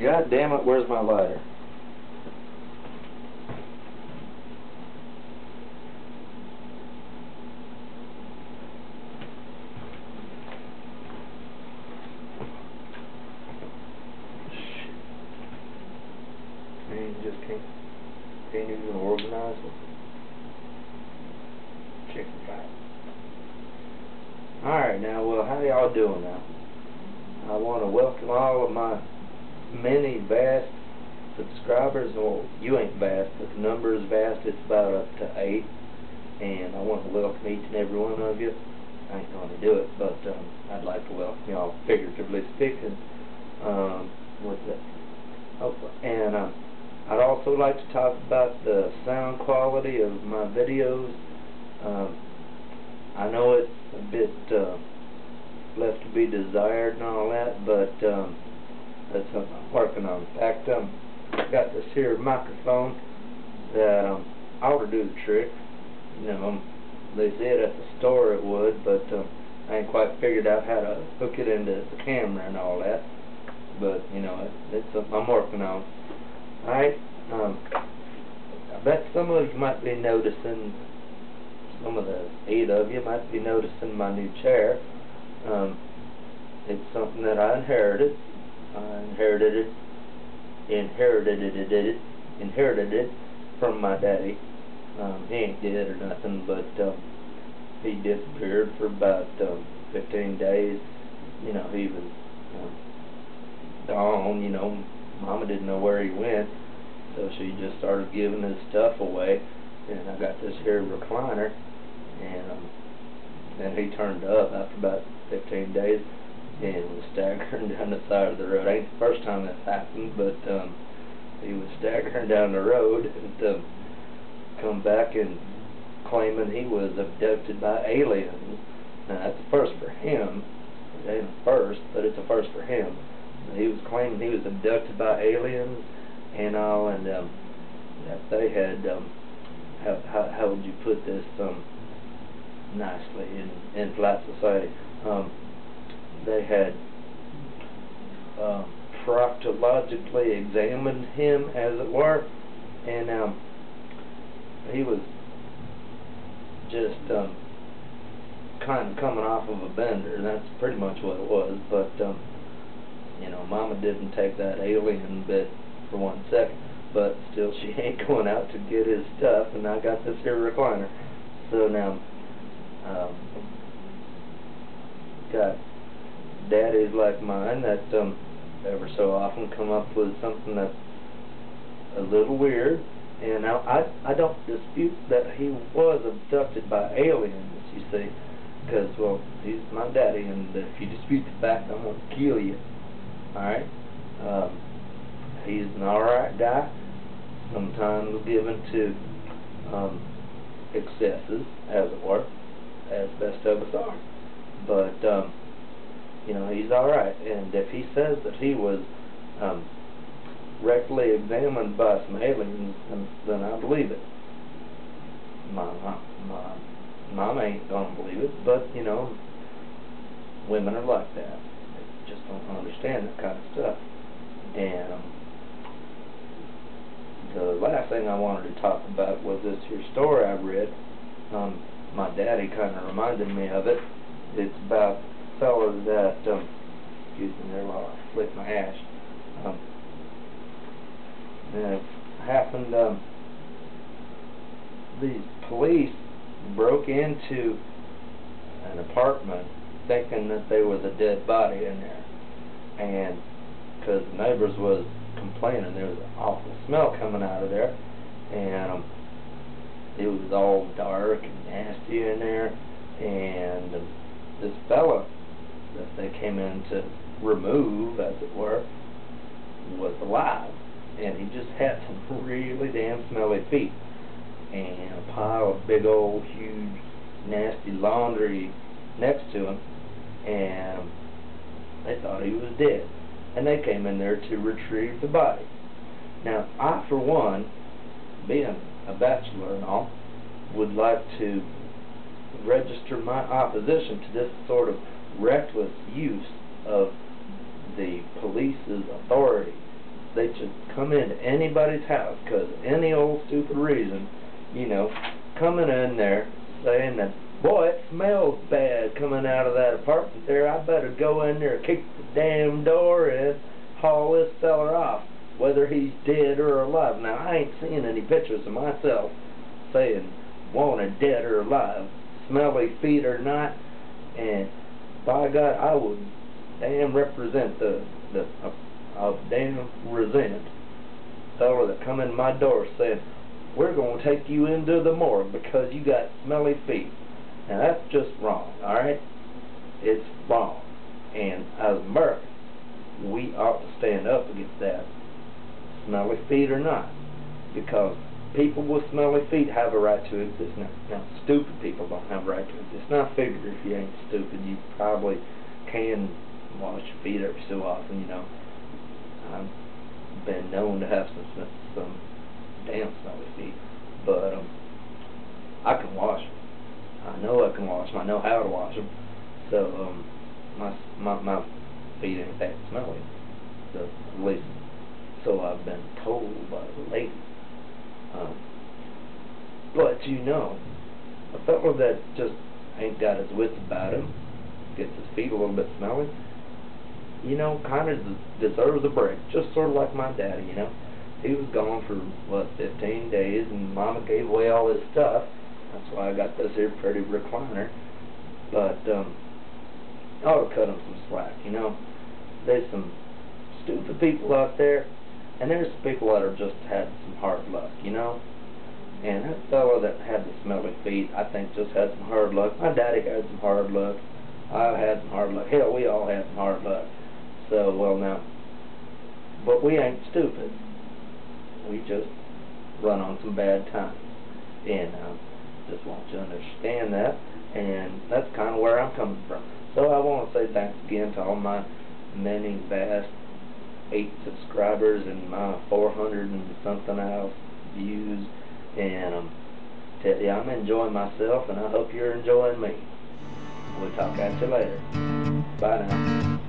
God damn it, where's my lighter? Shit. Man, you just can't even organize it. Chicken fight. Alright now, well, how y'all doing now? I want to welcome all of my many vast subscribers. Well, you ain't vast, but the number is vast. It's about up to 8, and I want to welcome each and every one of you. I ain't going to do it, but I'd like to welcome y'all, figuratively speaking, with it. Oh, and I'd also like to talk about the sound quality of my videos. I know it's a bit left to be desired and all that, but that's something I'm working on. In fact, I've got this here microphone that ought to do the trick. You know, they said at the store it would, but I ain't quite figured out how to hook it into the camera and all that. But you know, it's something I'm working on. All right. I bet some of you might be noticing. Some of the 8 of you might be noticing my new chair. It's something that I inherited. I inherited it from my daddy. He ain't dead or nothing, but he disappeared for about 15 days. You know, he was gone. You know, Mama didn't know where he went, so she just started giving his stuff away. And I got this here recliner, and then he turned up after about 15 days and was staggering down the side of the road. Ain't the first time that's happened, but he was staggering down the road and come back and claiming he was abducted by aliens. Now that's a first for him. It ain't a first, but it's a first for him. He was claiming he was abducted by aliens and all, and that they had how would you put this nicely in polite society? They had proctologically examined him, as it were, and he was just kind of coming off of a bender. That's pretty much what it was. But you know, Mama didn't take that alien bit for 1 second. But still, she ain't going out to get his stuff, and I got this here recliner. So now, got daddies like mine that ever so often come up with something that's a little weird. And now, I don't dispute that he was abducted by aliens, you see, because, well, he's my daddy, and if you dispute the fact, I'm going to kill you. Alright? He's an alright guy, sometimes given to excesses, as it were, as best of us are. But, you know, he's alright. And if he says that he was rectally examined by some aliens, then I believe it. My mama ain't gonna believe it, but, you know, women are like that. They just don't understand that kind of stuff. And the last thing I wanted to talk about was this here story I read. My daddy kind of reminded me of it. It's about a fella that, excuse me there while I flick my ash. And it happened, these police broke into an apartment thinking that there was a dead body in there. And because the neighbors was complaining there was an awful smell coming out of there, and it was all dark and nasty in there, and this fella that they came in to remove, as it were, was alive, and he just had some really damn smelly feet and a pile of big old huge nasty laundry next to him, and they thought he was dead. And they came in there to retrieve the body. Now, I, for one, being a bachelor and all, would like to register my opposition to this sort of reckless use of the police's authority they just come into anybody's house because any old stupid reason, you know, coming in there saying that, boy, it smells bad coming out of that apartment there. I better go in there, kick the damn door in, haul this fella off, whether he's dead or alive. Now, I ain't seen any pictures of myself saying wanted dead or alive, smelly feet or not, and by God, I would damn represent damn resent fella that come in my door saying, we're going to take you into the morgue because you got smelly feet. Now, that's just wrong, alright? It's wrong. And as Americans, we ought to stand up against that, smelly feet or not, because people with smelly feet have a right to exist. Now, stupid people don't have a right to exist. Now, I figure if you ain't stupid, you probably can wash your feet every so often, you know. I've been known to have some damn smelly feet, but I can wash them. I know I can wash them. I know how to wash them. So my feet ain't that smelly. So at least so I've been told by the lady. But you know, a fellow that just ain't got his wits about him, gets his feet a little bit smelly, you know, kind of deserves a break. Just sort of like my daddy, you know. He was gone for, 15 days, and Mama gave away all his stuff. That's why I got this here pretty recliner. But, I ought to cut him some slack, you know. There's some stupid people out there, and there's people that have just had some hard luck, you know. And that fellow that had the smelly feet, I think just had some hard luck. My daddy had some hard luck. I've had some hard luck. Hell, we all had some hard luck. So, well, now, but we ain't stupid. We just run on some bad times. And just want you to understand that. And that's kind of where I'm coming from. So I want to say thanks again to all my many vast 8 subscribers and my 400 and something else views. And tell you, I'm enjoying myself, and I hope you're enjoying me. We'll talk at you later. Bye now.